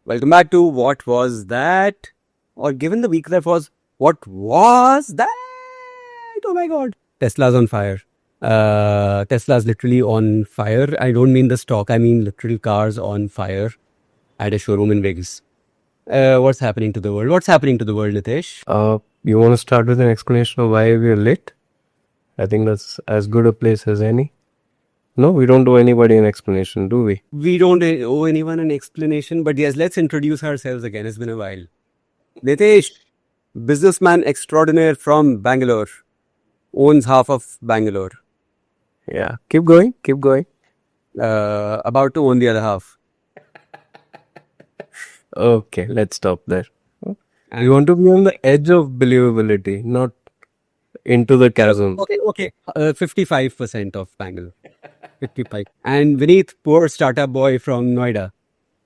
Welcome back to What Was That? Or given the week that was, what was that? Oh my god. Tesla's on fire. Tesla's literally on fire. I don't mean the stock, I mean literal cars on fire at a showroom in Vegas. What's happening to the world? What's happening to the world, Nitesh? You want to start with an explanation of why we are late? I think that's as good a place as any. No, we don't owe anybody an explanation, do we? We don't owe anyone an explanation, but yes, let's introduce ourselves again. It's been a while. Nitesh, businessman extraordinaire from Bangalore, owns half of Bangalore. Yeah, keep going, keep going. About to own the other half. Okay, let's stop there. We want to be on the edge of believability, not into the chasm. Okay. 55% of Bangalore. 55. And Vineet, poor startup boy from Noida,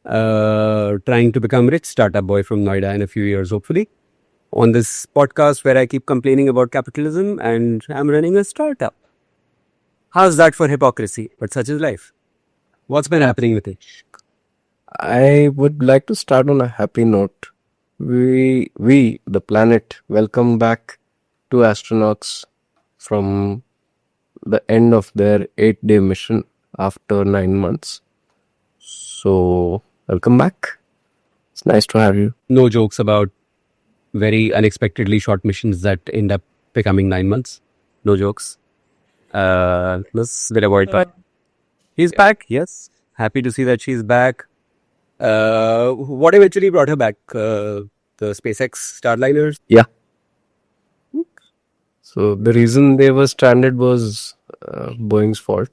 trying to become rich startup boy from Noida in a few years, hopefully. On this podcast where I keep complaining about capitalism and I'm running a startup. How's that for hypocrisy? But such is life. What's been happening with it? I would like to start on a happy note. We, the planet, welcome back two astronauts from the end of their 8-day mission after 9 months. So, welcome back. It's nice to have you. No jokes about very unexpectedly short missions that end up becoming 9 months. No jokes. Let's avoid that. He's back, yes. Happy to see that she's back. What eventually brought her back? The SpaceX Starliners? Yeah. So the reason they were stranded was Boeing's fault.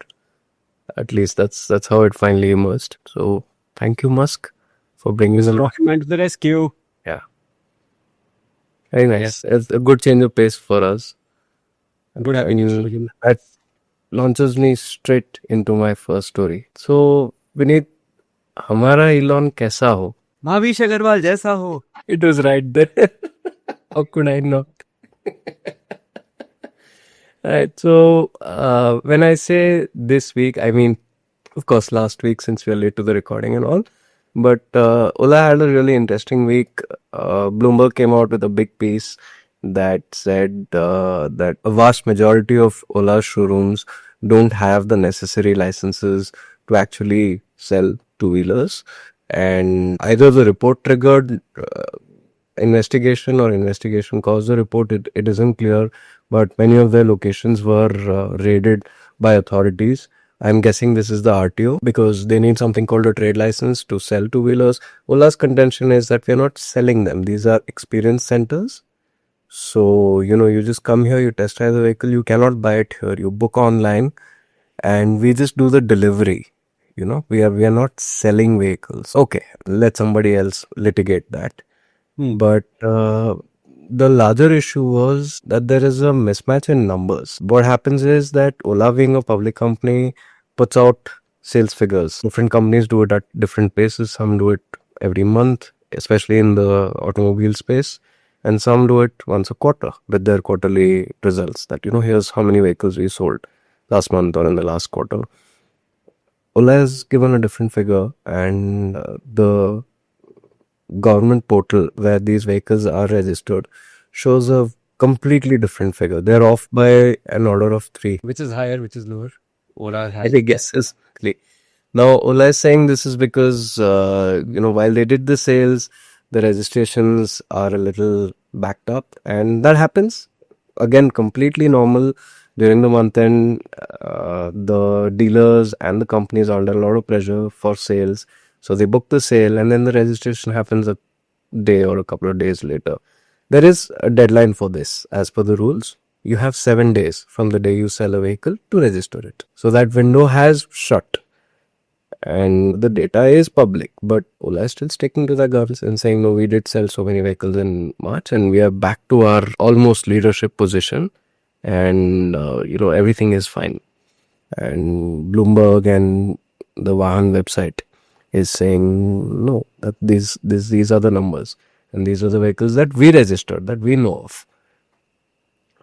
At least that's how it finally emerged. So thank you, Musk, for bringing them. Rocketman to the rescue. Yeah. Very nice. It's a good change of pace for us. Good having That launches me straight into my first story. So Vineet, हमारा Elon कैसा हो? Mahavish Agarwal जैसा हो. It was right there. How could I not? Right. So when I say this week, I mean, of course, last week since we are late to the recording and all. But Ola had a really interesting week. Bloomberg came out with a big piece that said that a vast majority of Ola showrooms don't have the necessary licenses to actually sell two-wheelers. And either the report triggered investigation or investigation caused the report. It isn't clear, but many of their locations were raided by authorities. I'm guessing this is the RTO because they need something called a trade license to sell two-wheelers. Ola's contention is that we're not selling them. These are experience centers. So, you just come here, you test drive the vehicle, you cannot buy it here. You book online and we just do the delivery. We are not selling vehicles. Okay, let somebody else litigate that. But the larger issue was that there is a mismatch in numbers. What happens is that Ola, being a public company, puts out sales figures. Different companies do it at different paces. Some do it every month, especially in the automobile space. And some do it once a quarter with their quarterly results that, here's how many vehicles we sold last month or in the last quarter. Ola has given a different figure, and the government portal where these vehicles are registered shows a completely different figure. They're off by an order of 3. Which is higher, which is lower? Ola I think guesses. Now, Ola is saying this is because, while they did the sales, the registrations are a little backed up, and that happens. Again, completely normal. During the month end, the dealers and the companies are under a lot of pressure for sales. So they book the sale and then the registration happens a day or a couple of days later. There is a deadline for this. As per the rules, you have 7 days from the day you sell a vehicle to register it. So that window has shut. And the data is public, but Ola is still sticking to their guns and saying, no, we did sell so many vehicles in March and we are back to our almost leadership position and, everything is fine. And Bloomberg and the Vahan website is saying, no, that these are the numbers and these are the vehicles that we registered, that we know of.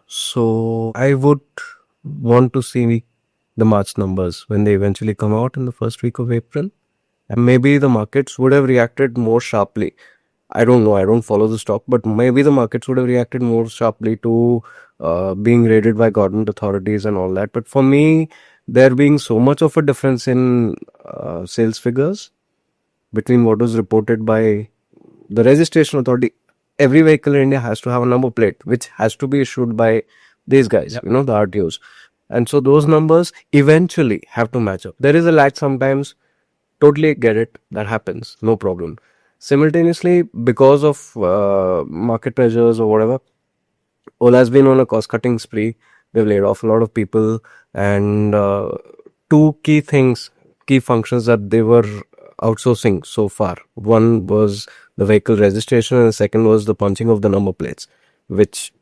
So I would want to see the March numbers when they eventually come out in the first week of April. and maybe the markets would have reacted more sharply. I don't know. I don't follow the stock, but maybe the markets would have reacted more sharply to being raided by government authorities and all that. But for me, there being so much of a difference in sales figures between what was reported by the registration authority. Every vehicle in India has to have a number plate, which has to be issued by these guys, Yep. the RTOs. And so those numbers eventually have to match up. There is a lag sometimes. Totally get it. That happens. No problem. Simultaneously, because of market pressures or whatever, Ola has been on a cost cutting spree. They've laid off a lot of people, and two key things, key functions that they were outsourcing so far. One was the vehicle registration, and the second was the punching of the number plates, which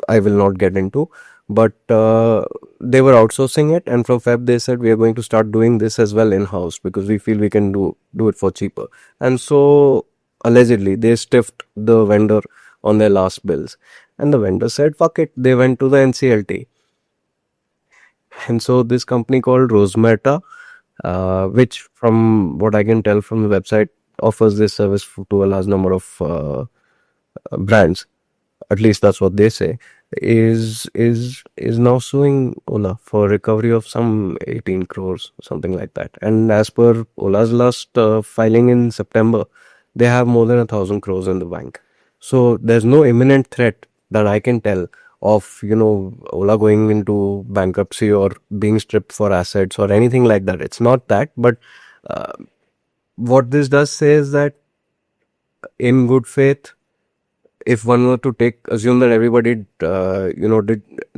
I will not get into. But they were outsourcing it, and from Feb they said we are going to start doing this as well in house because we feel we can do it for cheaper. And so allegedly they stiffed the vendor on their last bills, and the vendor said fuck it. They went to the NCLT, and so this company called Rosemeta, which from what I can tell from the website offers this service to a large number of brands, at least that's what they say, is now suing Ola for recovery of some 18 crores, something like that. And as per Ola's last filing in September, they have more than 1,000 crores in the bank. So there's no imminent threat that I can tell of Ola going into bankruptcy or being stripped for assets or anything like that. It's not that, but what this does say is that in good faith, if one were to assume that everybody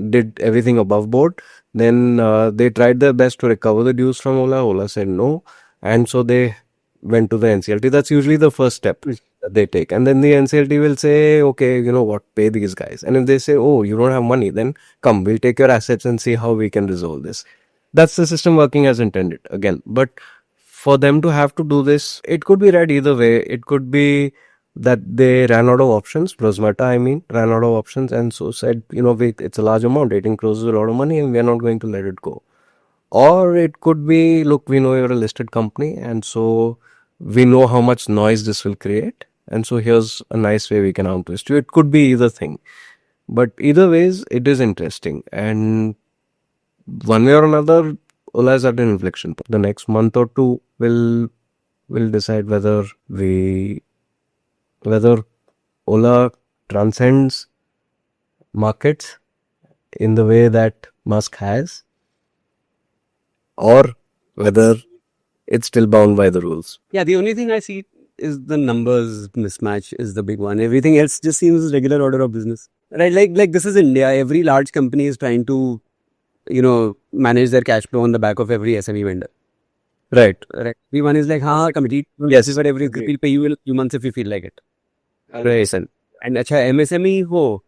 did everything above board, then they tried their best to recover the dues from Ola. Ola said no, and so they went to the NCLT. That's usually the first step that they take, and then the NCLT will say, okay, you know what, pay these guys. And if they say, oh, you don't have money, then come, we'll take your assets and see how we can resolve this. That's the system working as intended again. But for them to have to do this, it could be read either way. It could be that they ran out of options. Rosmata, I mean, ran out of options, and so said, wait, it's a large amount, 18 crores is a lot of money, and we are not going to let it go. Or it could be, look, we know you're a listed company, and so we know how much noise this will create, and so here's a nice way we can out-twist you. It could be either thing. But either ways, it is interesting. And one way or another, Ola is at an inflection point. The next month or two will decide whether Ola transcends markets in the way that Musk has, or whether it's still bound by the rules. Yeah, the only thing I see is the numbers mismatch is the big one. Everything else just seems regular order of business. Right? Like this is India. Every large company is trying to, manage their cash flow on the back of every SME vendor. Right. Right. Everyone is like, हाँ committee. Yes. But we'll pay you in a few months if you feel like it. Right. And अच्छा MSME हो,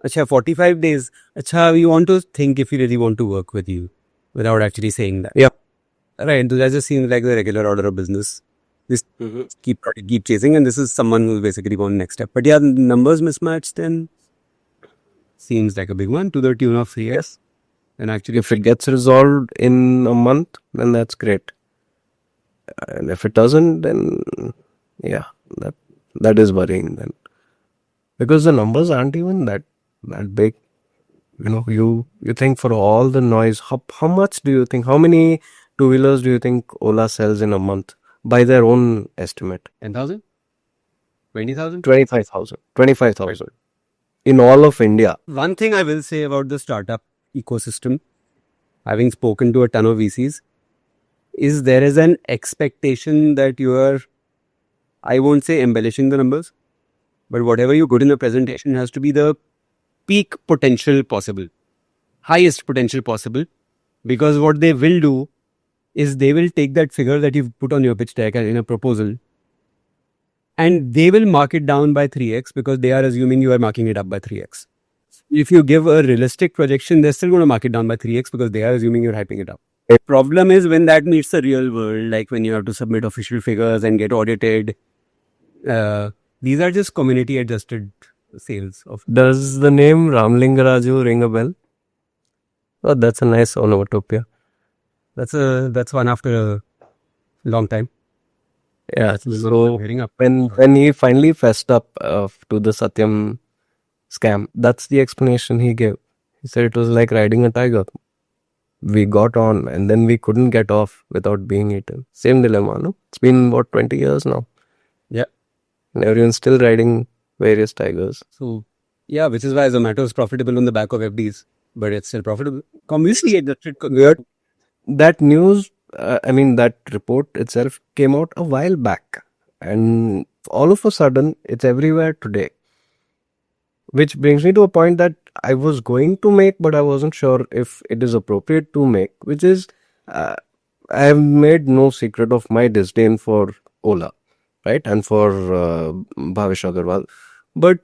अच्छा 45 days. अच्छा, we want to think if we really want to work with you without actually saying that. Yeah. Right. So that just seems like the regular order of business. This keep chasing, and this is someone who's basically going next step. But yeah, numbers mismatched then seems like a big one to the tune of 3x. Yes. And actually, If it gets resolved in a month, then that's great. And if it doesn't, then yeah, that is worrying then. Because the numbers aren't even that big. You think for all the noise, how much do you think, how many two-wheelers do you think Ola sells in a month by their own estimate? 10,000, 20,000, 25,000. 25,000 in all of India. One thing I will say about the startup ecosystem, having spoken to a ton of VCs, is there is an expectation that you are, I won't say embellishing the numbers, but whatever you put in the presentation has to be the peak potential possible, highest potential possible, because what they will do is they will take that figure that you've put on your pitch deck in a proposal and they will mark it down by 3x because they are assuming you are marking it up by 3x. If you give a realistic projection, they're still going to mark it down by 3x because they are assuming you're hyping it up. The problem is when that meets the real world, like when you have to submit official figures and get audited. These are just community adjusted sales of. Does the name Ramlingaraju ring a bell? Oh, that's a nice onomatopoeia. That's one after a long time. Yeah. I'm So hearing up. when he finally fessed up to the Satyam scam, that's the explanation he gave. He said it was like riding a tiger. We got on and then we couldn't get off without being eaten. Same dilemma, no? It's been what 20 years now. Yeah. And everyone's still riding various tigers. So, yeah, which is why Zomato is profitable on the back of FDs, but it's still profitable. Obviously, it just weird. That news, I mean, that report itself came out a while back. And all of a sudden, it's everywhere today. Which brings me to a point that I was going to make, but I wasn't sure if it is appropriate to make, which is uh, I have made no secret of my disdain for Ola, right? And for Bhavish Agarwal. But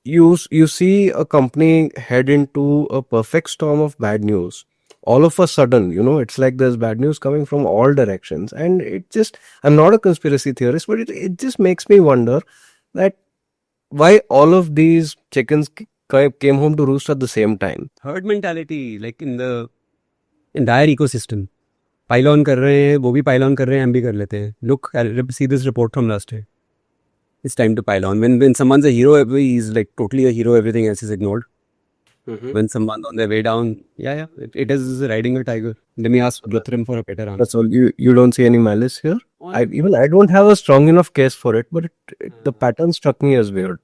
you see a company head into a perfect storm of bad news. All of a sudden, it's like there's bad news coming from all directions. And it just, I'm not a conspiracy theorist, but it just makes me wonder that why all of these chickens came home to roost at the same time. Herd mentality, like in the entire ecosystem. Pylon कर रहे हैं, वो भी pylon कर रहे हैं, हम भी कर लेते हैं. Look, see this report from last year. It's time to pylon. When someone's a hero, he's like totally a hero. Everything else is ignored. When someone's on their way down, yeah, it is riding a tiger. Let me ask Guthrum for a better answer. That's all. You don't see any malice here. I don't have a strong enough case for it, but the pattern struck me as weird.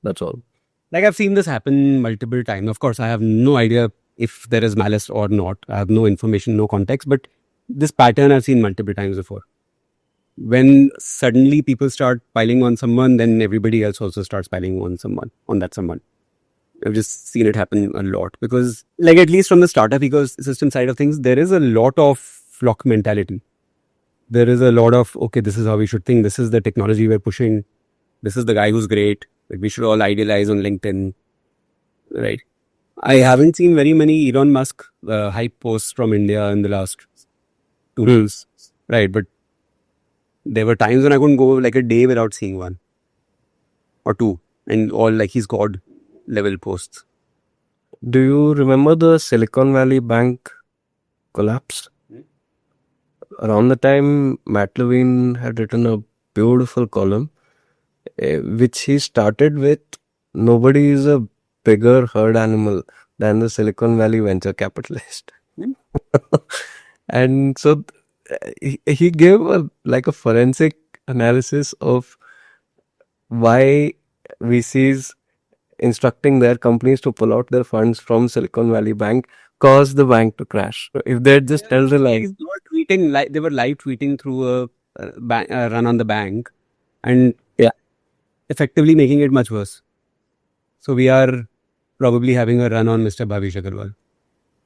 That's all. Like I've seen this happen multiple times. Of course, I have no idea if there is malice or not. I have no information, no context, but this pattern I've seen multiple times before. When suddenly people start piling on someone, then everybody else also starts piling on someone, on that someone. I've just seen it happen a lot because, like, at least from the startup ecosystem side of things, there is a lot of flock mentality. There is a lot of, okay, this is how we should think. This is the technology we're pushing. This is the guy who's great. Like, we should all idealize on LinkedIn, right? I haven't seen very many Elon Musk hype posts from India in the last 2 years, right? But there were times when I couldn't go like a day without seeing one or two, and all like he's God level posts. Do you remember the Silicon Valley Bank collapse? Around the time Matt Levine had written a beautiful column, which he started with, nobody is a bigger herd animal than the Silicon Valley venture capitalist. And so he gave like a forensic analysis of why VCs instructing their companies to pull out their funds from Silicon Valley Bank caused the bank to crash. If they just tell the lie. He's not tweeting, like they were live tweeting through a run on the bank, and Yeah. effectively making it much worse. So we are probably having a run on Mr. Bhavish Agarwal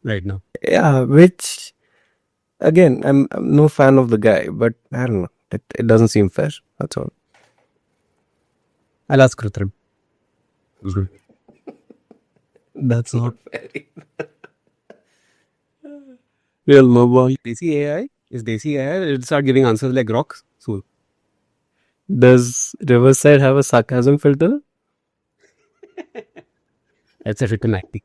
right now. Yeah, which again, I'm no fan of the guy, but I don't know. It doesn't seem fair. That's all. I'll ask Rutram. That's not fair. Real mobile. Desi AI? Is Desi AI? It'll start giving answers like rocks soon. Does Riverside have a sarcasm filter? That's a written acting.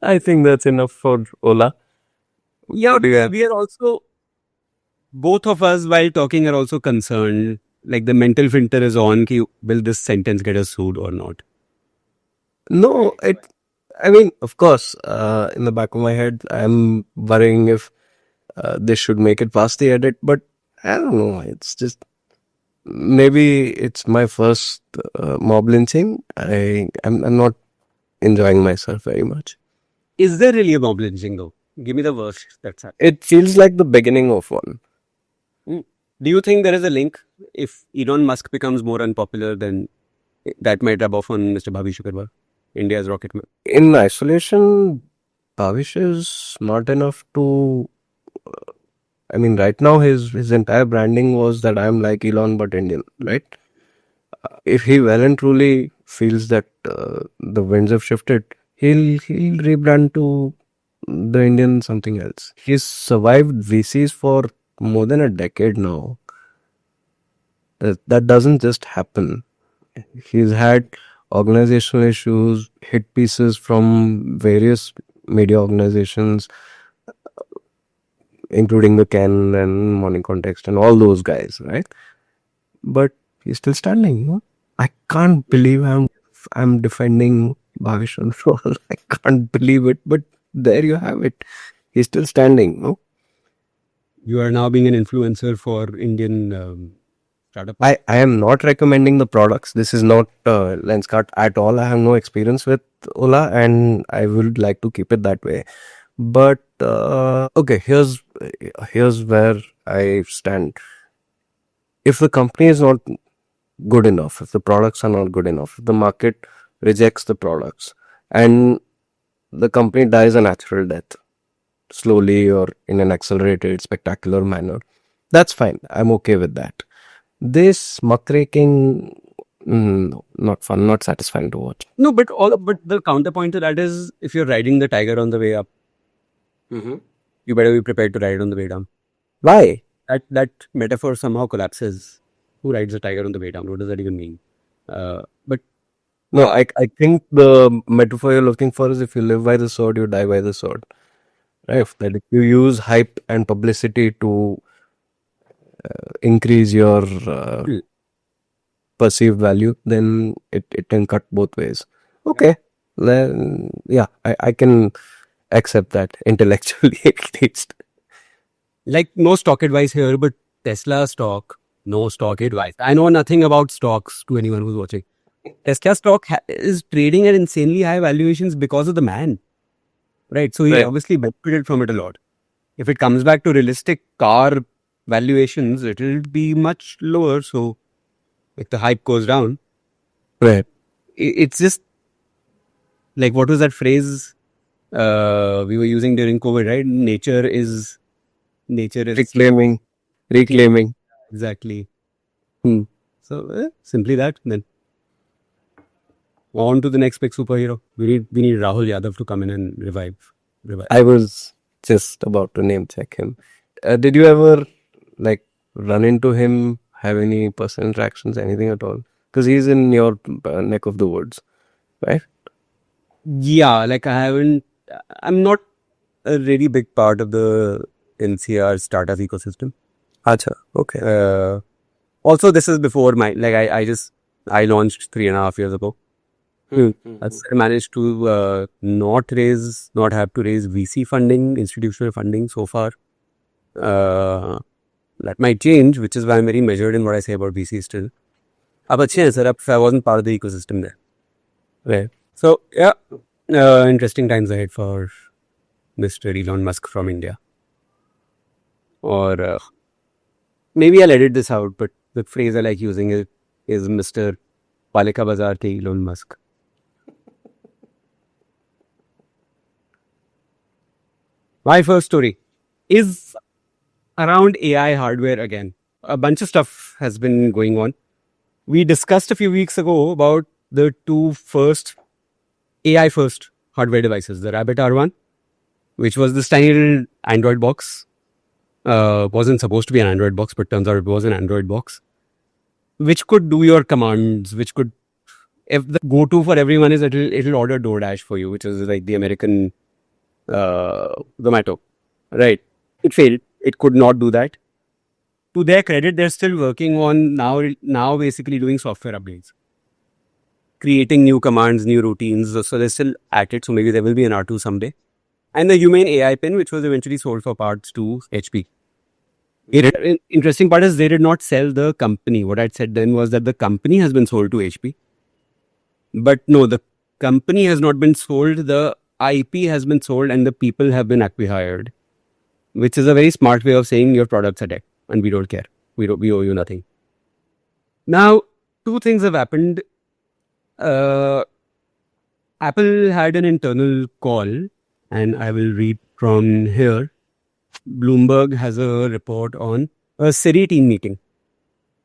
I think that's enough for Ola. Yeah, do you have? we are also, both of us while talking are also concerned. Like the mental filter is on, ki, will this sentence get us sued or not? No, I mean, of course, in the back of my head, I'm worrying if this should make it past the edit, but I don't know. It's just maybe it's my first mob lynching. I'm not enjoying myself very much. Is there really a mob lynching though? Give me the worst that's happened. It feels like the beginning of one. Do you think there is a link? If Elon Musk becomes more unpopular, then that might rub off on Mr. Bhavish Agarwal, India's rocket man. In isolation, Bhavish is smart enough to. I mean, right now his entire branding was that I'm like Elon but Indian, right? If he well and truly feels that the winds have shifted, he'll rebrand to the Indian something else. He's survived VCs for more than a decade now. That doesn't just happen. He's had organizational issues, hit pieces from various media organizations. including the Ken and Morning Context and all those guys, right? But he's still standing. I can't believe I'm defending Bhavish Ranwal. I can't believe it, but there you have it. He's still standing. You are now being an influencer for Indian startup. I am not recommending the products. This is not Lenskart at all. I have no experience with Ola, and I would like to keep it that way. But okay, here's where I stand. If the company is not good enough, if the products are not good enough, if the market rejects the products, and the company dies a natural death, slowly or in an accelerated, spectacular manner, that's fine. I'm okay with that. This muckraking, no, not fun, not satisfying to watch. No, but the counterpoint to that is if you're riding the tiger on the way up, you better be prepared to ride it on the way down. Why? That metaphor somehow collapses. Who rides a tiger on the way down? What does that even mean? But No, I think the metaphor you're looking for is if you live by the sword, you die by the sword. Right? That if you use hype and publicity to increase your perceived value, then it can cut both ways. Okay. Then, yeah, I can accept that intellectually at least. like no stock advice here, but Tesla stock, no stock advice. I know nothing about stocks to anyone who's watching. Tesla stock is trading at insanely high valuations because of the man, right? So he Right. obviously benefited from it a lot. If it comes back to realistic car valuations, it'll be much lower. So if the hype goes down, Right. it's just like what was that phrase we were using during COVID, right? Nature is Reclaiming. exactly. Hmm. So simply that. Then on to the next big superhero. We need Rahul Yadav to come in and revive. I was just about to name check him. Did you ever like run into him, have any personal interactions, anything at all? Because he's in your neck of the woods, right? Yeah, like I haven't. I'm not a really big part of the NCR startup ecosystem. Acha, okay. Also, this is before my like I launched 3.5 years ago. I managed to not have to raise VC funding, institutional funding so far. That might change, which is why I'm very measured in what I say about VC still. अब अच्छे हैं sir, if I wasn't part of the ecosystem there. Right. So yeah, interesting times ahead for Mr. Elon Musk from India. Or maybe I'll edit this out, but the phrase I like using is Mr. Palika Bazaar ke Elon Musk. My first story is around AI hardware again. A bunch of stuff has been going on. We discussed a few weeks ago about the two first AI first hardware devices, the Rabbit R1, which was this tiny little Android box. Wasn't supposed to be an Android box, but turns out it was an Android box, which could do your commands, which could, if the go-to for everyone is it'll order DoorDash for you, which is like the American Zomato, right? It failed. It could not do that. To their credit, they're still working on now basically doing software updates, creating new commands, new routines. So they're still at it. So maybe there will be an R2 someday. And the Humane AI pin, which was eventually sold for parts to HP. Interesting part is they did not sell the company. What I'd said then was that the company has been sold to HP. But no, the company has not been sold. The IP has been sold and the people have been acquired, which is a very smart way of saying your products are dead and we don't care. We owe you nothing. Now, two things have happened. Apple had an internal call, and I will read from here. Bloomberg has a report on a Siri team meeting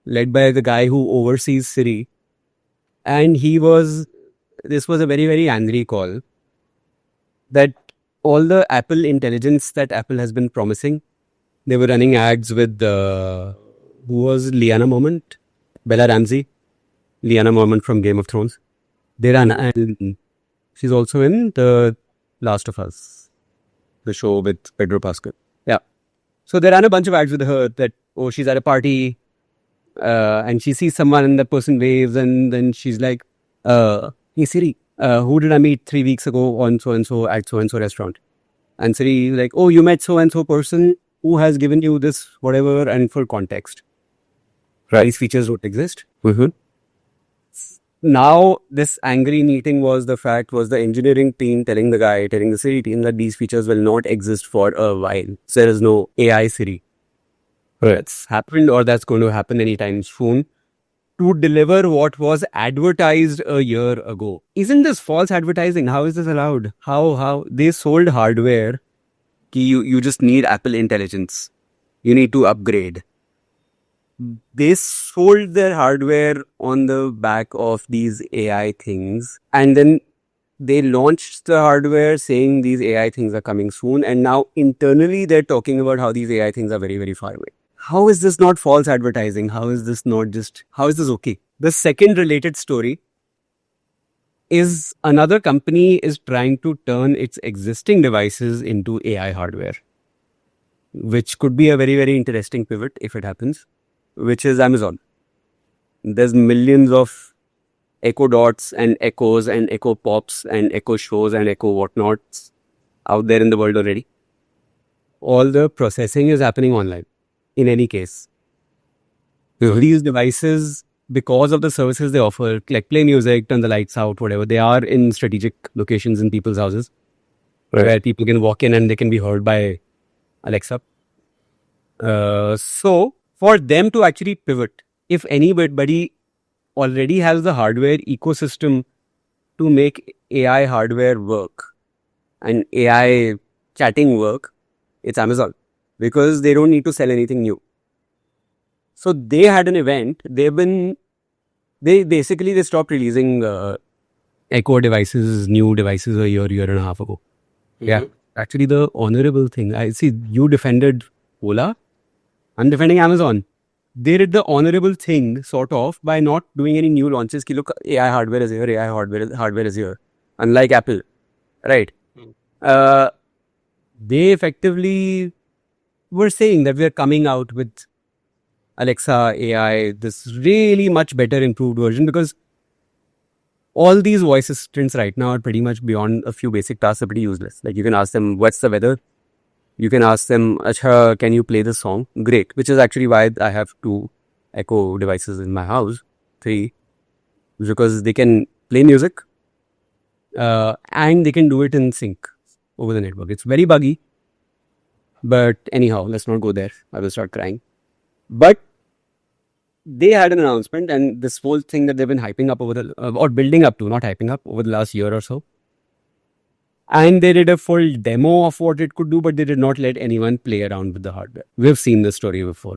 led by the guy who oversees Siri. And this was a very, very angry call that all the Apple intelligence that Apple has been promising, they were running ads with, who was Liana Moment? Bella Ramsey. Liana Moment from Game of Thrones. They ran, and she's also in The Last of Us, the show with Pedro Pascal. Yeah. So they ran a bunch of ads with her that, oh, she's at a party and she sees someone and that person waves and then she's like, hey Siri, who did I meet 3 weeks ago on so and so at so and so restaurant? And Siri like, oh, you met so and so person who has given you this whatever, and for context. Right. These features don't exist. Mm-hmm. Now, this angry meeting was the engineering team telling the Siri team that these features will not exist for a while. So there is no AI Siri. Right. That's happened or that's going to happen anytime soon to deliver what was advertised a year ago. Isn't this false advertising? How is this allowed? How they sold hardware? You just need Apple Intelligence. You need to upgrade. They sold their hardware on the back of these AI things, and then they launched the hardware saying these AI things are coming soon, and now internally they're talking about how these AI things are very, very far away. How is this not false advertising? How is this okay? The second related story is another company is trying to turn its existing devices into AI hardware, which could be a very, very interesting pivot if it happens, which is Amazon. There's millions of Echo Dots and Echoes and Echo Pops and Echo Shows and Echo whatnots out there in the world already. All the processing is happening online in any case. These devices, because of the services they offer, like play music, turn the lights out, whatever, they are in strategic locations in people's houses where people can walk in and they can be heard by Alexa. So for them to actually pivot, if anybody already has the hardware ecosystem to make AI hardware work and AI chatting work, it's Amazon, because they don't need to sell anything new. So they had an event. They stopped releasing Echo devices, new devices a year and a half ago. Mm-hmm. Yeah, actually the honorable thing. I see you defended Ola. I'm defending Amazon. They did the honorable thing, sort of, by not doing any new launches. Ki, look, AI hardware is here, AI hardware is here. Unlike Apple, right? They effectively were saying that we are coming out with Alexa AI, this really much better improved version, because all these voice assistants right now are pretty much beyond a few basic tasks, are pretty useless. Like you can ask them, what's the weather? You can ask them, Achha, can you play the song? Great. Which is actually why I have 2 Echo devices in my house, 3, because they can play music and they can do it in sync over the network. It's very buggy, but anyhow, let's not go there. I will start crying. But they had an announcement, and this whole thing that they've been hyping up or building up to, not hyping up, over the last year or so. And they did a full demo of what it could do, but they did not let anyone play around with the hardware. We've seen this story before.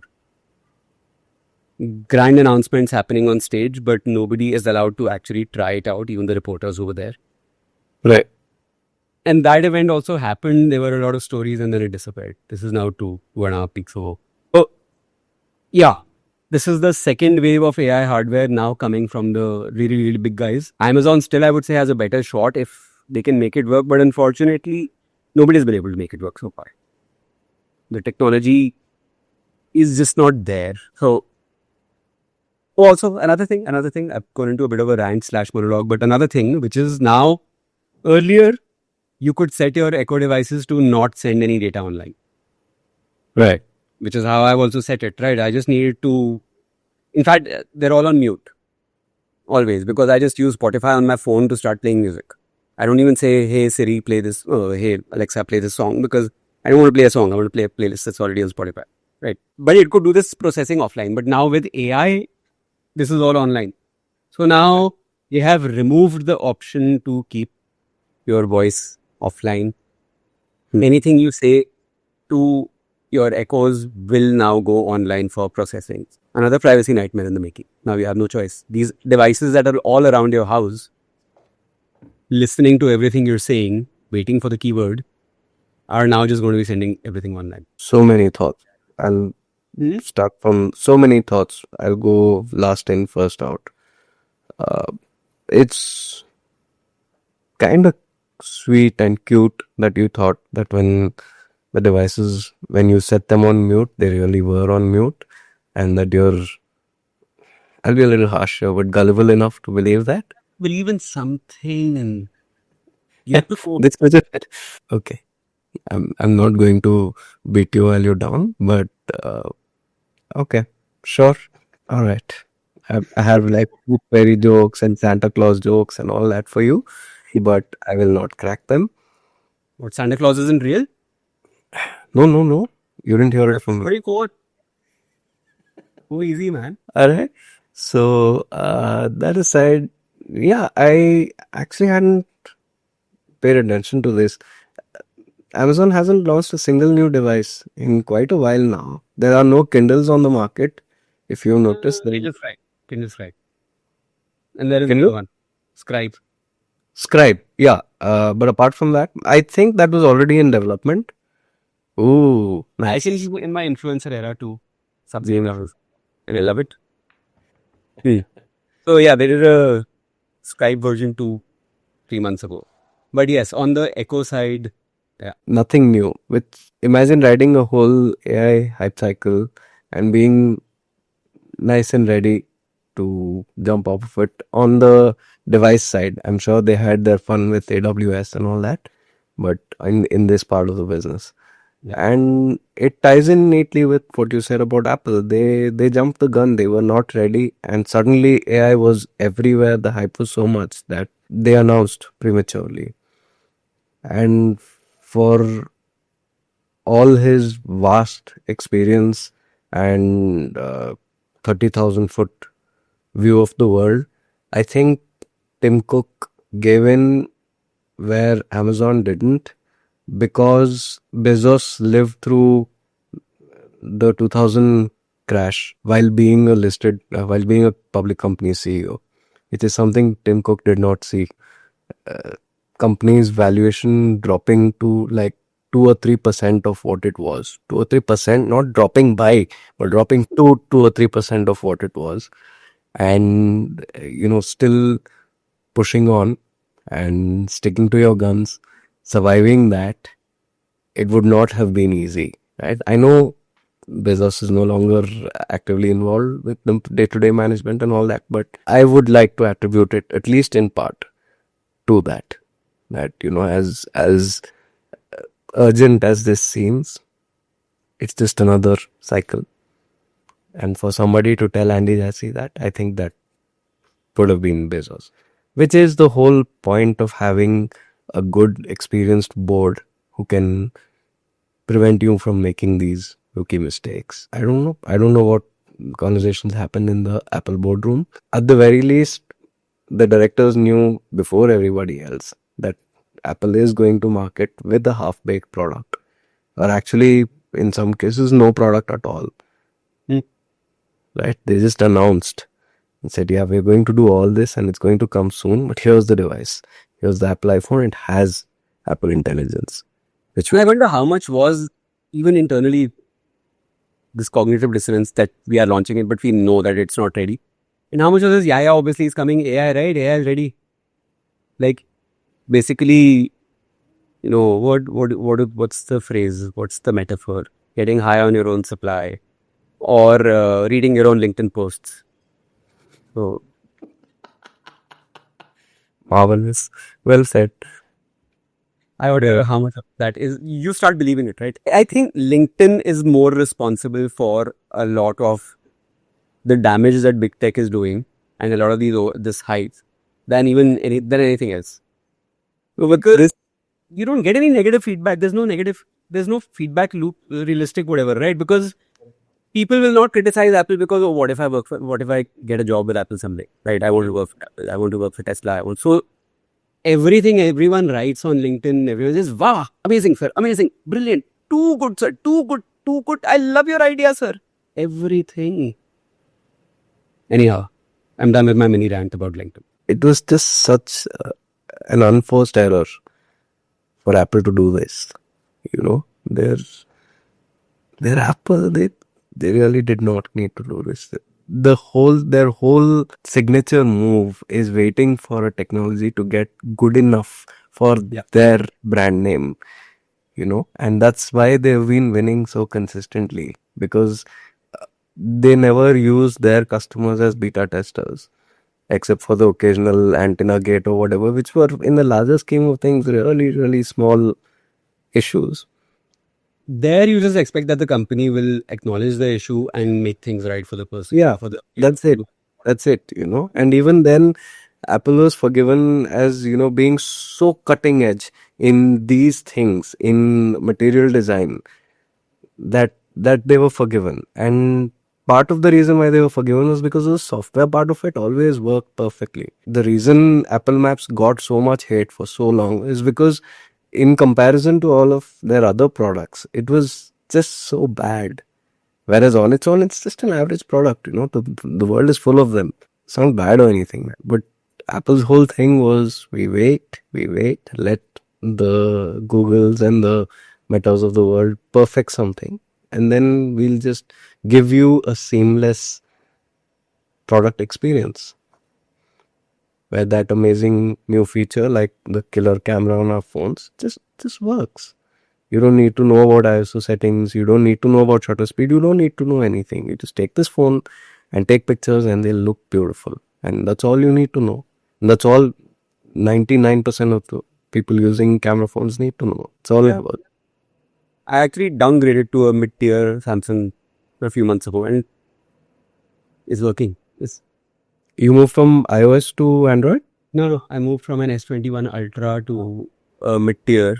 Grand announcements happening on stage, but nobody is allowed to actually try it out, even the reporters over there. Right. And that event also happened. There were a lot of stories and then it disappeared. This is now 2.5 weeks ago. Oh, yeah. This is the second wave of AI hardware now coming from the really, really big guys. Amazon still, I would say, has a better shot if they can make it work. But unfortunately, nobody's been able to make it work so far. The technology is just not there. So, also another thing, I've gone into a bit of a rant / monologue, but another thing, which is now, earlier, you could set your Echo devices to not send any data online. Right. Which is how I've also set it, right? I just needed to, in fact, they're all on mute. Always, because I just use Spotify on my phone to start playing music. I don't even say, hey Siri, play this, hey Alexa, play this song, because I don't want to play a song. I want to play a playlist that's already on Spotify, right? But it could do this processing offline. But now with AI, this is all online. So now they have removed the option to keep your voice offline. Anything you say to your Echoes will now go online for processing. Another privacy nightmare in the making. Now you have no choice. These devices that are all around your house, listening to everything you're saying, waiting for the keyword, are now just going to be sending everything online. So many thoughts. I'll stuck from so many thoughts. I'll go last in, first out. It's kind of sweet and cute that you thought that when the devices, when you set them on mute, they really were on mute, and that you're, I'll be a little harsh here, but gullible enough to believe that. Believe in something and you have to go. This was it. Okay. I'm not going to beat you while you're down, but okay, sure. All right. I have like Tooth fairy jokes and Santa Claus jokes and all that for you, but I will not crack them. What, Santa Claus isn't real? No, no, no. You didn't hear it from me. Pretty cool. Go easy, man. All right. So that aside, yeah, I actually hadn't paid attention to this. Amazon hasn't launched a single new device in quite a while now. There are no Kindles on the market. If you notice, there is Kindle Scribe. Kindle Scribe. And there is Kindle? another one. Scribe. Scribe. Yeah. But apart from that, I think that was already in development. Ooh, nice. Actually, in my influencer era too. Subsame levels. And I love it. So yeah, they did a Scribe version 2 3 months ago. But yes, on the Echo side, yeah. Nothing new. Imagine riding a whole AI hype cycle and being nice and ready to jump off of it. On the device side, I'm sure they had their fun with AWS and all that, but in this part of the business. Yeah. And it ties in neatly with what you said about Apple. They jumped the gun. They were not ready, and suddenly AI was everywhere. The hype was so much that they announced prematurely. And for all his vast experience and 30,000 foot view of the world, I think Tim Cook gave in where Amazon didn't, because Bezos lived through the 2000 crash while being while being a public company CEO. It is something Tim Cook did not see. Company's valuation dropping to like 2 or 3% of what it was. 2 or 3%, not dropping by, but dropping to 2 or 3% of what it was. And, still pushing on and sticking to your guns, surviving that, it would not have been easy, right? I know Bezos is no longer actively involved with the day-to-day management and all that, but I would like to attribute it, at least in part, to that. That, as urgent as this seems, it's just another cycle. And for somebody to tell Andy Jassy that, I think that would have been Bezos. Which is the whole point of having a good, experienced board who can prevent you from making these rookie mistakes. I don't know. I don't know what conversations happened in the Apple boardroom. At the very least, the directors knew before everybody else that Apple is going to market with a half-baked product, or actually, in some cases, no product at all. Right? They just announced and said, yeah, we're going to do all this and it's going to come soon, but here's the device. Here's the Apple iPhone. It has Apple Intelligence. And I wonder how much was even internally this cognitive dissonance that we are launching it, but we know that it's not ready. And how much of this, yeah, obviously is coming AI, right? AI is ready. Like, basically, what's the phrase? What's the metaphor? Getting high on your own supply, or reading your own LinkedIn posts. So, Marvelous. Well said. I wonder how much of that is, you start believing it, right? I think LinkedIn is more responsible for a lot of the damage that big tech is doing and a lot of this hype than anything else. Because you don't get any negative feedback. There's no feedback loop, realistic, whatever, right? Because people will not criticize Apple because, oh, what if I get a job with Apple someday, right? I want to work for Apple. I want to work for Tesla. So everything everyone writes on LinkedIn, everyone says, wow, amazing, sir, amazing, brilliant, too good, sir, too good, too good. I love your idea, sir. Everything. Anyhow, I'm done with my mini rant about LinkedIn. It was just such an unforced error for Apple to do this. Their Apple, they really did not need to do this. Their whole signature move is waiting for a technology to get good enough for their brand name. and that's why they've been winning so consistently, because they never use their customers as beta testers, except for the occasional antenna gate or whatever, which were in the larger scheme of things really, really small issues. There, you just expect that the company will acknowledge the issue and make things right for the person. Yeah, For the that's it. That's it, And even then, Apple was forgiven as, being so cutting edge in these things, in material design, that they were forgiven. And part of the reason why they were forgiven was because the software part of it always worked perfectly. The reason Apple Maps got so much hate for so long is because, in comparison to all of their other products, it was just so bad. Whereas on its own, it's just an average product. The world is full of them. It's not bad or anything, but Apple's whole thing was we wait, let the Googles and the Metas of the world perfect something, and then we'll just give you a seamless product experience where that amazing new feature like the killer camera on our phones just works. You don't need to know about ISO settings. You don't need to know about shutter speed. You don't need to know anything. You just take this phone and take pictures and they'll look beautiful. And that's all you need to know. And that's all 99% of the people using camera phones need to know. It's all about. I actually downgraded to a mid-tier Samsung a few months ago, and it's working. You moved from iOS to Android? No. I moved from an S21 Ultra to a mid-tier,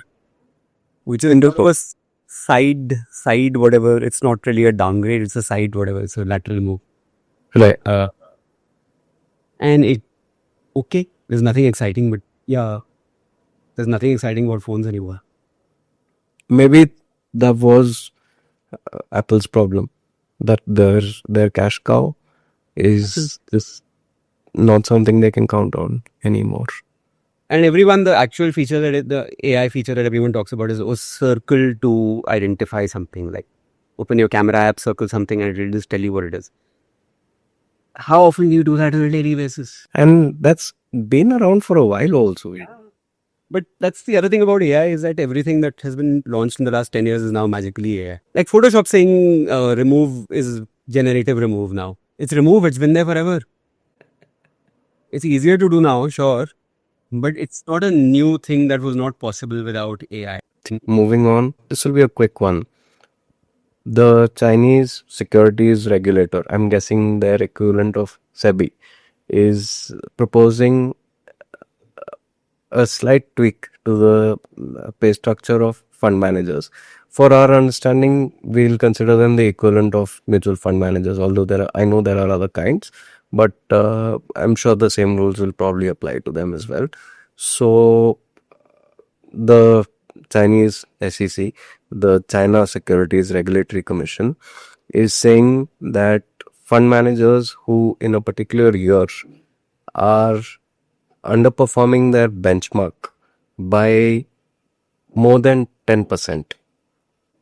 which is was side whatever. It's not really a downgrade. It's a side whatever. It's a lateral move. Right. And it okay. There's nothing exciting, but yeah, there's nothing exciting about phones anymore. Maybe that was Apple's problem, that their cash cow is just not something they can count on anymore. And everyone, the actual feature the AI feature that everyone talks about is circle to identify something. Like open your camera app, circle something, and it'll just tell you what it is. How often do you do that on a daily basis? And that's been around for a while also. But that's the other thing about AI, is that everything that has been launched in the last 10 years is now magically AI. Like Photoshop saying remove is generative remove now. It's remove, it's been there forever. It's easier to do now, sure. But it's not a new thing that was not possible without AI. Moving on, this will be a quick one. The Chinese securities regulator, I'm guessing their equivalent of SEBI, is proposing a slight tweak to the pay structure of fund managers. For our understanding, we'll consider them the equivalent of mutual fund managers, although I know there are other kinds, but I'm sure the same rules will probably apply to them as well. So the Chinese SEC, the China Securities Regulatory Commission, is saying that fund managers who in a particular year are underperforming their benchmark by more than 10%.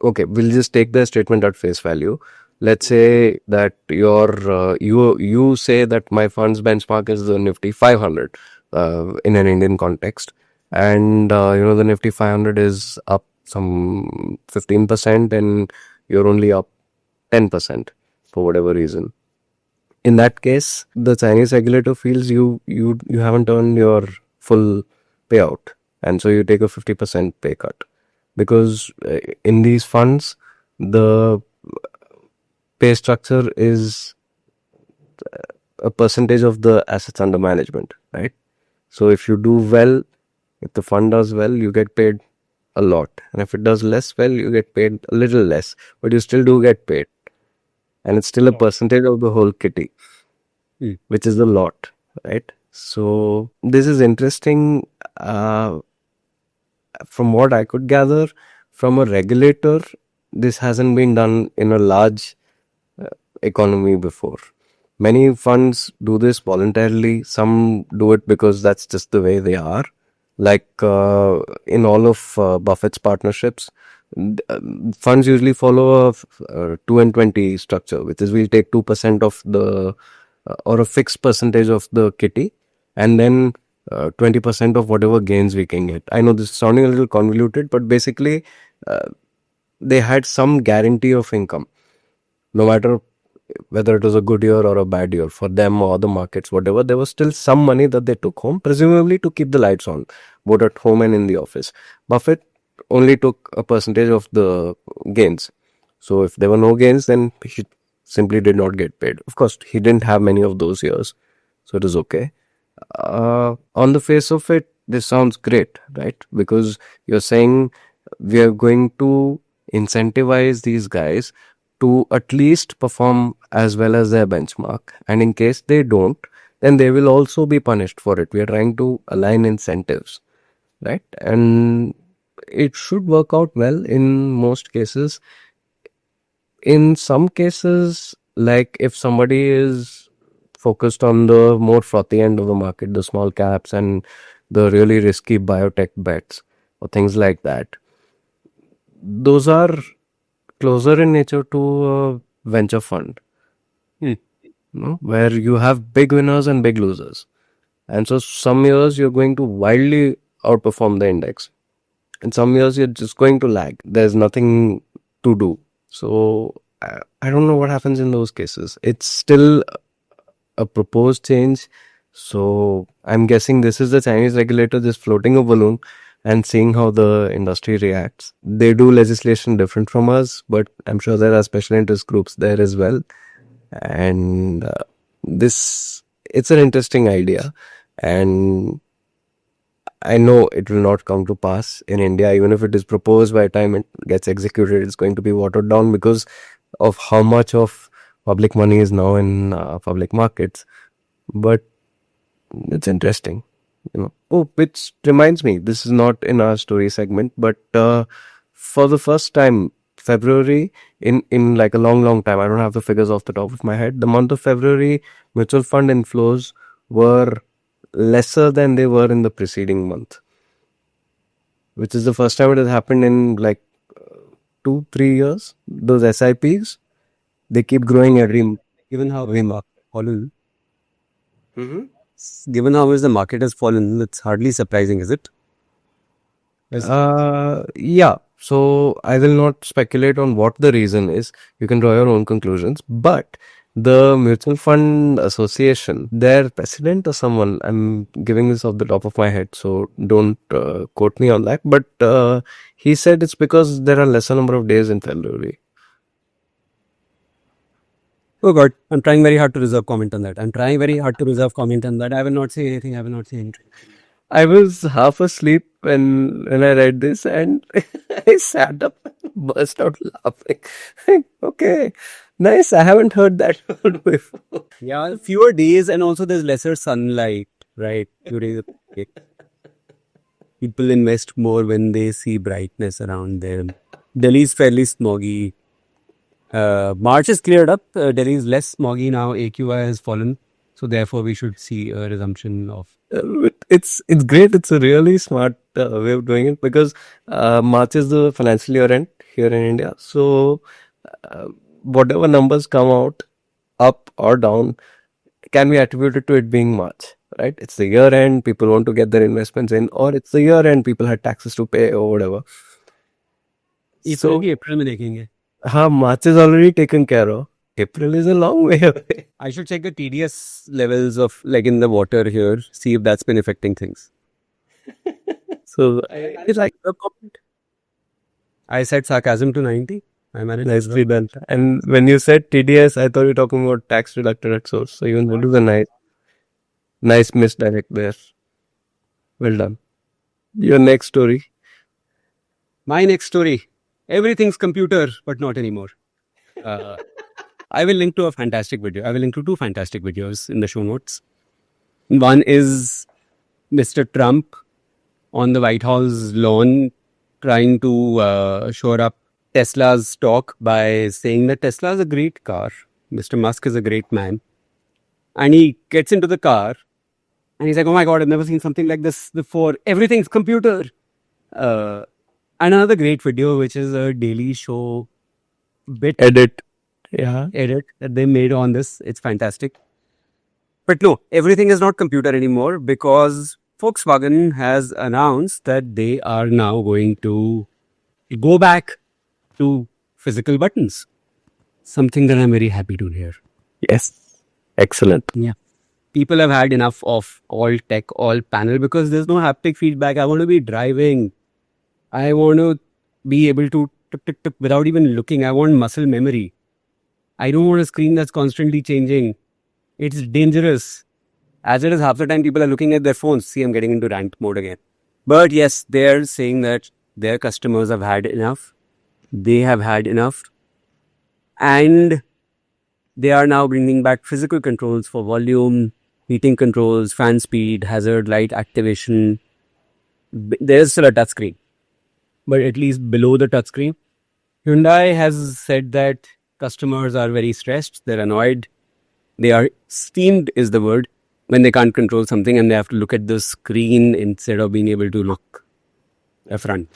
Okay, we'll just take the statement at face value. Let's say that you say that my fund's benchmark is the Nifty 500 in an Indian context, and the Nifty 500 is up some 15% and you're only up 10% for whatever reason. In that case, the Chinese regulator feels you haven't earned your full payout, and so you take a 50% pay cut, because in these funds the pay structure is a percentage of the assets under management, right? So if you do well, if the fund does well, you get paid a lot, and if it does less well, you get paid a little less, but you still do get paid, and it's still a percentage of the whole kitty, which is a lot, right? So this is interesting. From what I could gather from a regulator, this hasn't been done in a large economy before. Many funds do this voluntarily. Some do it because that's just the way they are. Like in all of Buffett's partnerships, funds usually follow a 2 and 20 structure, which is we'll take 2% of the or a fixed percentage of the kitty, and then 20% of whatever gains we can get. I know this is sounding a little convoluted, but basically they had some guarantee of income, no matter whether it was a good year or a bad year for them or the markets, whatever. There was still some money that they took home, presumably to keep the lights on, both at home and in the office. Buffett only took a percentage of the gains. So if there were no gains, then he simply did not get paid. Of course, he didn't have many of those years, so it is okay. On the face of it, this sounds great, right? Because you're saying we are going to incentivize these guys to at least perform as well as their benchmark. And in case they don't, then they will also be punished for it. We are trying to align incentives, right? And it should work out well in most cases. In some cases, like if somebody is focused on the more frothy end of the market, the small caps and the really risky biotech bets or things like that, those are closer in nature to a venture fund, where you have big winners and big losers. And so some years you're going to wildly outperform the index, and some years you're just going to lag. There's nothing to do. So I don't know what happens in those cases. It's still a proposed change. So I'm guessing this is the Chinese regulator just floating a balloon and seeing how the industry reacts. They do legislation different from us, but I'm sure there are special interest groups there as well. And it's an interesting idea. And I know it will not come to pass in India. Even if it is proposed, by the time it gets executed, it's going to be watered down because of how much of public money is now in public markets. But it's interesting, Oh, which reminds me, this is not in our story segment, but for the first time, February, in like a long time, I don't have the figures off the top of my head. The month of February, mutual fund inflows were lesser than they were in the preceding month, which is the first time it has happened in like 2-3 years. Those SIPs, they keep growing Given how we fallen, given how much the market has fallen, it's hardly surprising, is it? Yeah. So I will not speculate on what the reason is. You can draw your own conclusions. But the Mutual Fund Association, their president or someone, I'm giving this off the top of my head, so don't quote me on that. But he said it's because there are lesser number of days in February. Oh God, I'm trying very hard to reserve comment on that. I will not say anything. I will not say anything. I was half asleep when I read this, and I sat up and burst out laughing. Okay, nice. I haven't heard that word before. Yeah, fewer days, and also there's lesser sunlight, right? During the day. People invest more when they see brightness around them. Delhi is fairly smoggy. March is cleared up. Delhi is less smoggy now. AQI has fallen. So therefore, we should see a resumption of. It's great. It's a really smart way of doing it because March is the financial year end here in India. So whatever numbers come out, up or down, can be attributed to it being March, right? It's the year end. People want to get their investments in, or it's the year end. People had taxes to pay or whatever. April की April में देखेंगे. March is already taken care of. April is a long way away. I should check the TDS levels of like in the water here, see if that's been affecting things. So I like the comment. I said sarcasm to 90. I managed. Nicely done. And when you said TDS, I thought you were talking about tax deducted at source. So even that was a nice misdirect there. Well done. Your next story. My next story. Everything's computer, but not anymore. I will link to a fantastic video. I will link to two fantastic videos in the show notes. One is Mr. Trump on the White House lawn trying to shore up Tesla's stock by saying that Tesla is a great car. Mr. Musk is a great man. And he gets into the car and he's like, oh my God, I've never seen something like this before. Everything's computer. Another great video, which is a Daily Show bit Edit. Yeah. edit that they made on this. It's fantastic. But no, everything is not computer anymore because Volkswagen has announced that they are now going to go back to physical buttons. Something that I'm very happy to hear. Yes. Excellent. Yeah. People have had enough of all tech, all panel because there's no haptic feedback. I want to be driving. I want to be able to tuk, tuk, tuk, without even looking. I want muscle memory. I don't want a screen that's constantly changing. It's dangerous. As it is, half the time people are looking at their phones. See, I'm getting into rant mode again. But yes, they're saying that their customers have had enough. They have had enough. And they are now bringing back physical controls for volume, heating controls, fan speed, hazard light activation. There's still a touchscreen, but at least below the touchscreen. Hyundai has said that customers are very stressed. They're annoyed. They are steamed, is the word, when they can't control something and they have to look at the screen instead of being able to look front.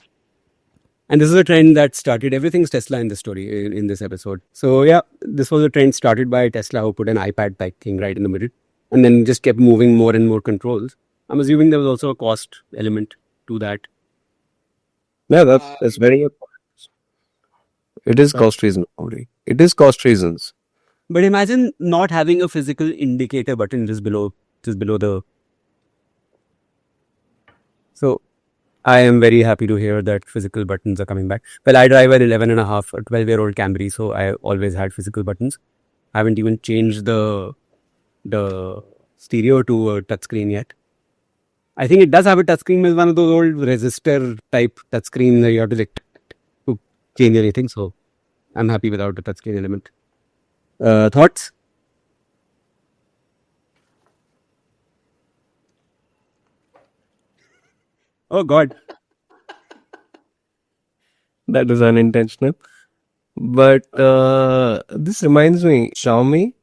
And this is a trend that started, everything's Tesla in the story in this episode. So yeah, this was a trend started by Tesla who put an iPad type thing right in the middle and then just kept moving more and more controls. I'm assuming there was also a cost element to that. Yeah, that's very important. It is cost reason only. It is cost reasons. But imagine not having a physical indicator button just below the. So I am very happy to hear that physical buttons are coming back. Well, I drive an 11 and a half, or 12-year-old Camry, so I always had physical buttons. I haven't even changed the stereo to a touchscreen yet. I think it does have a touchscreen, it's one of those old resistor type touchscreen that you have to like to change anything. So I'm happy without the touchscreen element. Thoughts? Oh God. That is unintentional. But this reminds me, Xiaomi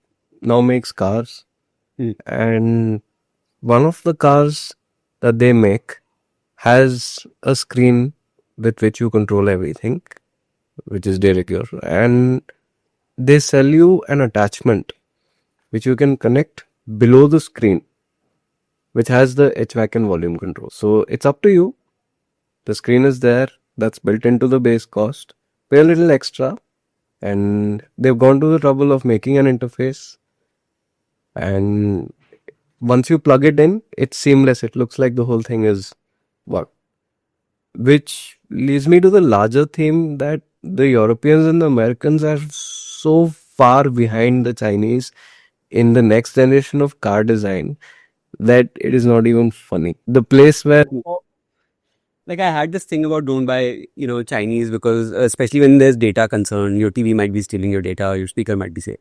now makes cars, and one of the cars that they make has a screen with which you control everything, which is very secure, and they sell you an attachment which you can connect below the screen, which has the HVAC and volume control. So it's up to you. The screen is there, that's built into the base cost. Pay a little extra, and they've gone to the trouble of making an interface. And once you plug it in, it's seamless. It looks like the whole thing is work. Which leads me to the larger theme that the Europeans and the Americans are so far behind the Chinese in the next generation of car design that it is not even funny. The place where Like I had this thing about don't buy, Chinese because especially when there's data concern, your TV might be stealing your data, your speaker might be saying,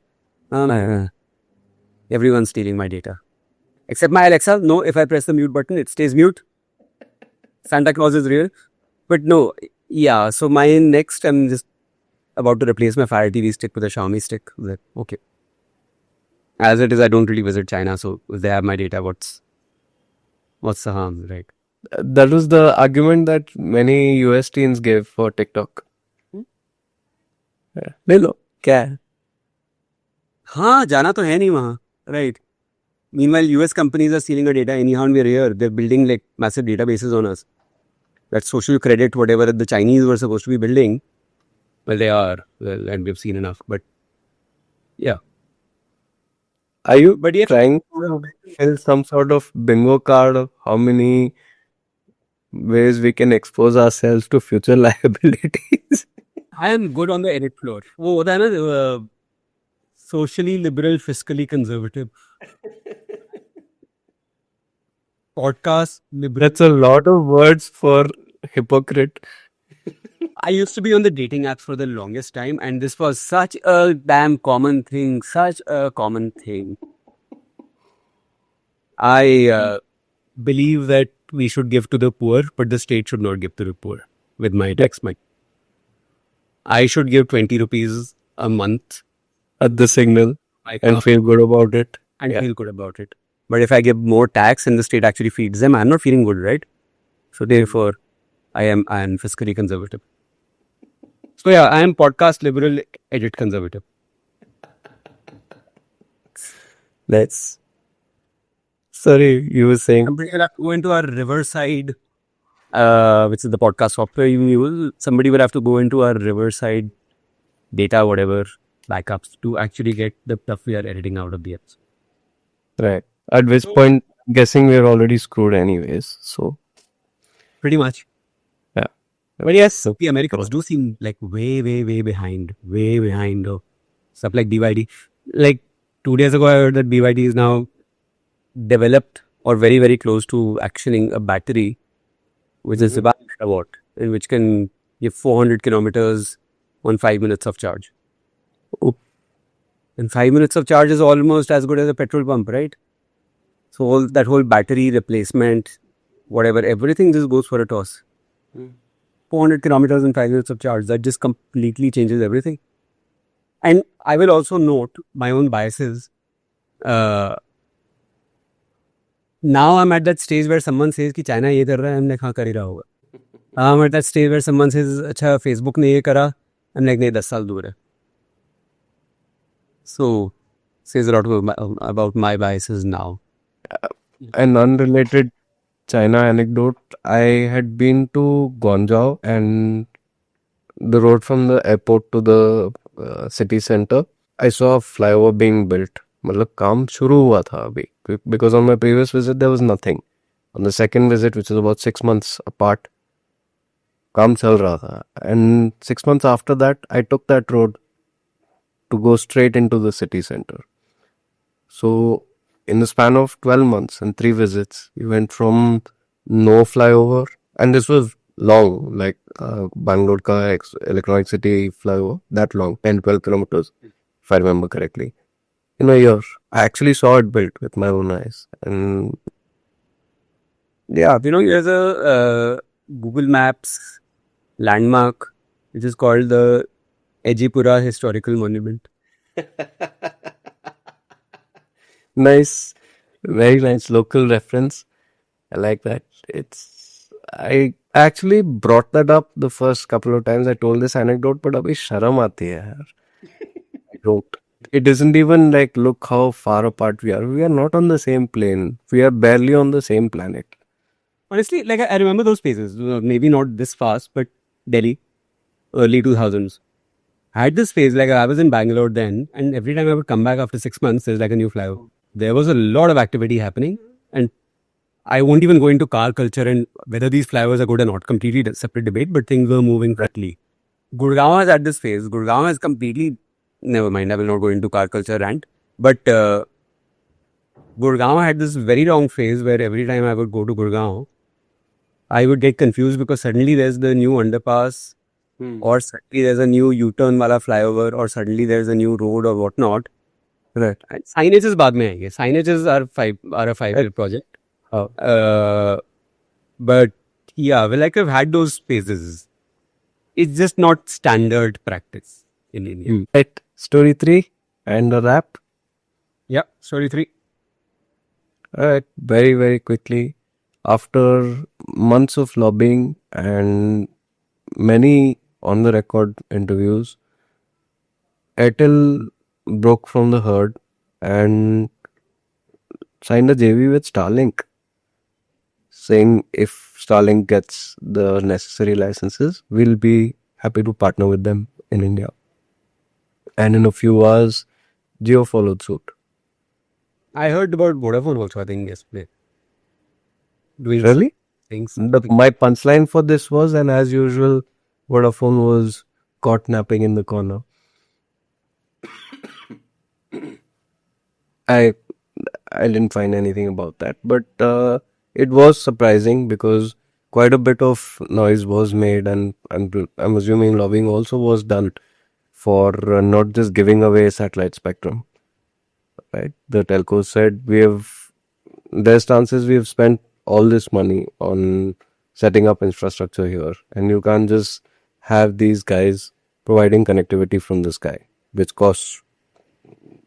everyone's stealing my data. Except my Alexa, no, if I press the mute button, it stays mute. Santa Claus is real. But no, yeah, so my next, I'm just about to replace my Fire TV stick with a Xiaomi stick. Like, okay. As it is, I don't really visit China, so if they have my data, what's the harm, right? that was the argument that many US teens gave for TikTok. ले लो क्या है हाँ जाना तो है नहीं वहाँ, right? Meanwhile, US companies are stealing our data anyhow and we're here. They're building like massive databases on us. That social credit, whatever the Chinese were supposed to be building, well, they are. Well, and we've seen enough. But yeah. Are you But yeah, trying to fill some sort of bingo card of how many ways we can expose ourselves to future liabilities? I am good on the edit floor. वो होता है ना socially liberal, fiscally conservative. Podcast liberal. That's a lot of words for hypocrite. I used to be on the dating apps for the longest time, and this was such a damn common thing. Such a common thing. I believe that we should give to the poor, but the state should not give to the poor. With my tax money, I should give 20 rupees a month At the signal and feel good about it. and feel good about it. But if I give more tax and the state actually feeds them, I'm not feeling good, right? So therefore, I am fiscally conservative. So yeah, I am podcast liberal, edit conservative. Sorry, you were saying. I'm bringing up go into our Riverside which is the podcast software you use, somebody will have to go into our Riverside data, whatever backups to actually get the stuff we are editing out of the episode. Right. At which point, guessing we're already screwed anyways. So, Pretty much. yeah. But yes, So, the Americans do seem like way behind of stuff like BYD. Like 2 days ago, I heard that BYD is now developed or very close to actioning a battery, which is about a watt, and which can give 400 kilometers on 5 minutes of charge. Oh. And 5 minutes of charge is almost as good as a petrol pump, right? So that whole battery replacement, whatever, everything just goes for a toss. 400 kilometers in 5 minutes of charge, that just completely changes everything. And I will also note my own biases. Now I'm at that stage where someone says कि China ये कर रहा है, I'm like हाँ कर ही रहा होगा. I'm at that stage where someone says अच्छा Facebook ने ये करा, I'm like नहीं 10 साल दूर है. So says a lot about my biases now. an unrelated China anecdote. I had been to Guangzhou, and the road from the airport to the city center, I saw a flyover being built. मतलब काम शुरू हुआ था अभी, because on my previous visit there was nothing. On the second visit, which is about 6 months apart, काम चल रहा था. And 6 months after that, I took that road to go straight into the city center. So in the span of 12 months and 3 visits, we went from no flyover, and this was long, like Bangalore ka electronic city flyover, that long, 10-12 kilometers, if I remember correctly. In a year, I actually saw it built with my own eyes. And yeah, there's a Google Maps landmark which is called the Ejipura Historical Monument. nice, very nice local reference. I like that. I actually brought that up the first couple of times I told this anecdote, but abhi sharam aati hai yaar. I don't. It isn't even like, look how far apart we are. We are not on the same plane. We are barely on the same planet. Honestly, like I remember those places, maybe not this fast, but Delhi, early 2000s. I had this phase, like I was in Bangalore then, and every time I would come back after 6 months, there's like a new flyover. There was a lot of activity happening, and I won't even go into car culture and whether these flyovers are good or not, completely separate debate, but things were moving rapidly. Gurgaon has had this phase. Gurgaon has completely, never mind, I will not go into car culture rant, but Gurgaon had this very long phase where every time I would go to Gurgaon, I would get confused because suddenly there's the new underpass, or suddenly there's a new U-turn wala flyover, or suddenly there's a new road or whatnot. Right. And signages बाद में आएंगे. Signages are a 5-year project. But yeah, well, like I've had those phases. It's just not standard practice in India. Right. Story 3 and a wrap. Yeah, story 3. Alright, very quickly. After months of lobbying and many on the record interviews, Airtel broke from the herd and signed a JV with Starlink, saying if Starlink gets the necessary licenses, we'll be happy to partner with them in India. And in a few hours, Jio followed suit. I heard about Vodafone also, I think, yesterday. Doing Really? things. My punchline for this was, and as usual, Vodafone was caught napping in the corner. I didn't find anything about that, but it was surprising because quite a bit of noise was made, and I'm assuming lobbying also was done for not just giving away satellite spectrum. Right? The telcos said their stance is we have spent all this money on setting up infrastructure here, and you can't just have these guys providing connectivity from the sky, which costs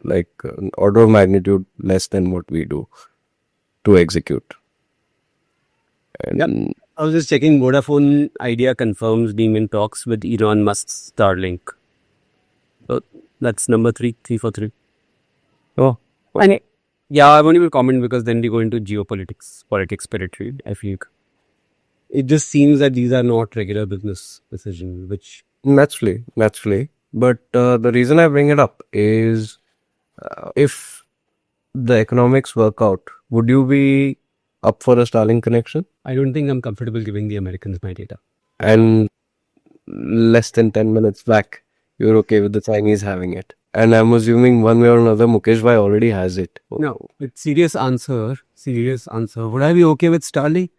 like an order of magnitude less than what we do to execute. And Yep. I was just checking. Vodafone idea confirms being in talks with Elon Musk's Starlink. So that's number 3 for 3. oh, And yeah, I won't even comment because then we go into geopolitics, politics territory, I feel. It just seems that these are not regular business decisions, which Naturally. But the reason I bring it up is if the economics work out, would you be up for a Starlink connection? I don't think I'm comfortable giving the Americans my data. And less than 10 minutes back, you're okay with the Chinese having it. And I'm assuming one way or another, Mukesh Bhai already has it. No, it's serious answer. Serious answer. Would I be okay with Starlink?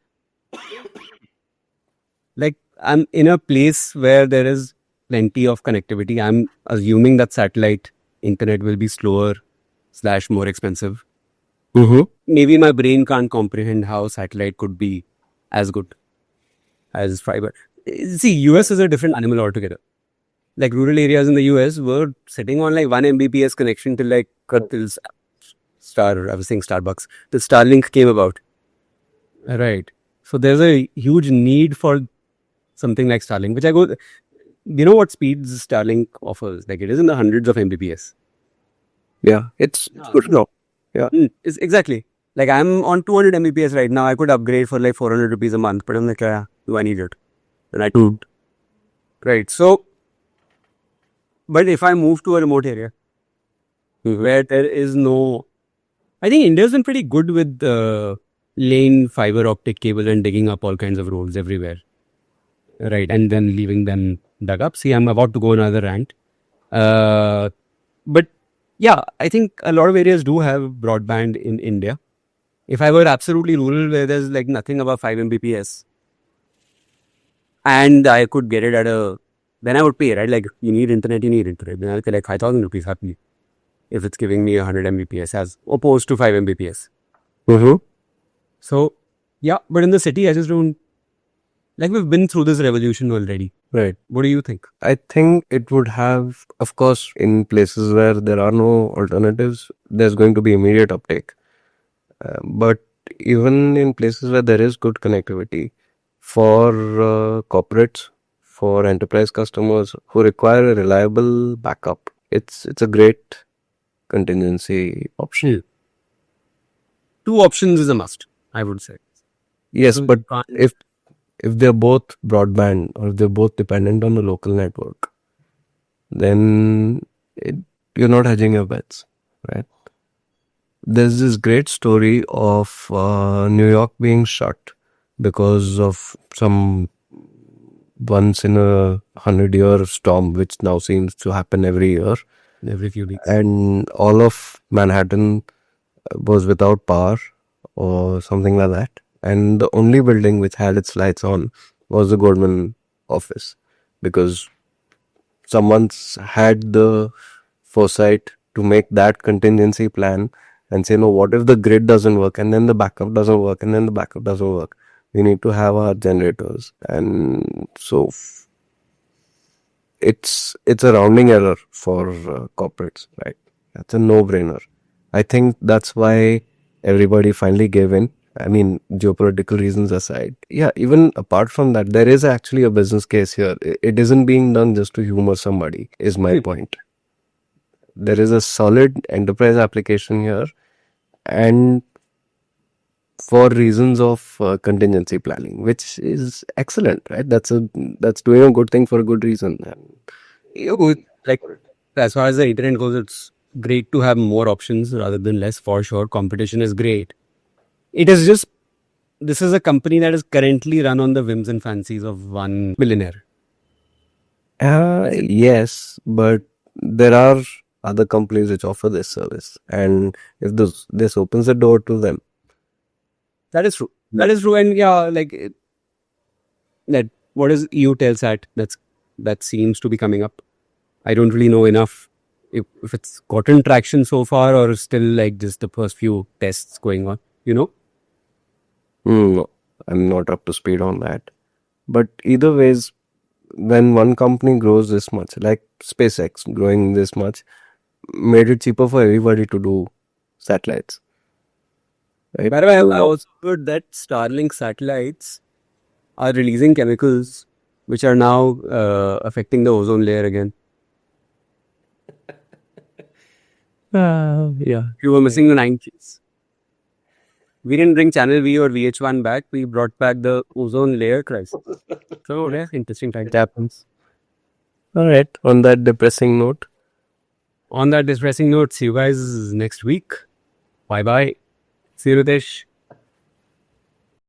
Like, I'm in a place where there is plenty of connectivity. I'm assuming that satellite internet will be slower / more expensive. Mm-hmm. Maybe my brain can't comprehend how satellite could be as good as fiber. See, US is a different animal altogether. Like rural areas in the US were sitting on like 1 Mbps connection till like till I was saying Starbucks. The Starlink came about. Right. So there's a huge need for something like Starlink, which I go, you know what speeds Starlink offers? Like it is in the hundreds of Mbps. Yeah, it's good to know. Yeah. It's exactly. Like I'm on 200 Mbps right now. I could upgrade for like 400 rupees a month, but I'm like, yeah, do I need it? And I don't. Right. So, but if I move to a remote area where there is no, I think India's been pretty good with laying fiber optic cable and digging up all kinds of roads everywhere. Right. And then leaving them dug up. See, I'm about to go another rant. But yeah, I think a lot of areas do have broadband in India. If I were absolutely rural where there's like nothing above 5 Mbps and I could get it at then I would pay, right? Like you need internet. Then I'll pay like 5,000 rupees happily if it's giving me 100 Mbps as opposed to 5 Mbps. Mm-hmm. So yeah, but in the city, I just don't, like we've been through this revolution already. Right. What do you think? I think it would have, of course, in places where there are no alternatives, there's going to be immediate uptake. But even in places where there is good connectivity, for corporates, for enterprise customers who require a reliable backup, it's a great contingency option. Two options is a must, I would say. Yes, So but you can't- if they're both broadband or if they're both dependent on the local network, then you're not hedging your bets, right? There's this great story of New York being shut because of some once in a 100-year storm, which now seems to happen every year. every few weeks. And all of Manhattan was without power or something like that. And the only building which had its lights on was the Goldman office, because someone's had the foresight to make that contingency plan and say, no, what if the grid doesn't work and then the backup doesn't work and then the backup doesn't work? We need to have our generators. And so it's a rounding error for corporates, right? That's a no-brainer. I think that's why everybody finally gave in. I mean, geopolitical reasons aside. Yeah, even apart from that, there is actually a business case here. It isn't being done just to humor somebody, is my point. There is a solid enterprise application here, and for reasons of contingency planning, which is excellent, right? That's doing a good thing for a good reason. Like as far as the internet goes, it's great to have more options rather than less, for sure. Competition is great. It is just, this is a company that is currently run on the whims and fancies of one billionaire. Yes, but there are other companies which offer this service, and if this opens the door to them. That is true. That is true. And yeah, like that, what is EUTELSAT? That seems to be coming up. I don't really know enough if it's gotten traction so far or still like just the first few tests going on, you know? No, I'm not up to speed on that. But either ways, when one company grows this much, like SpaceX growing this much, made it cheaper for everybody to do satellites. Right? By the way, I also heard that Starlink satellites are releasing chemicals which are now affecting the ozone layer again. Yeah. You were missing the 90s. We didn't bring Channel V or VH1 back. We brought back the ozone layer crisis. So yeah, interesting time. It happens. All right. On that depressing note. On that depressing note, see you guys next week. Bye bye. See you, Ritesh.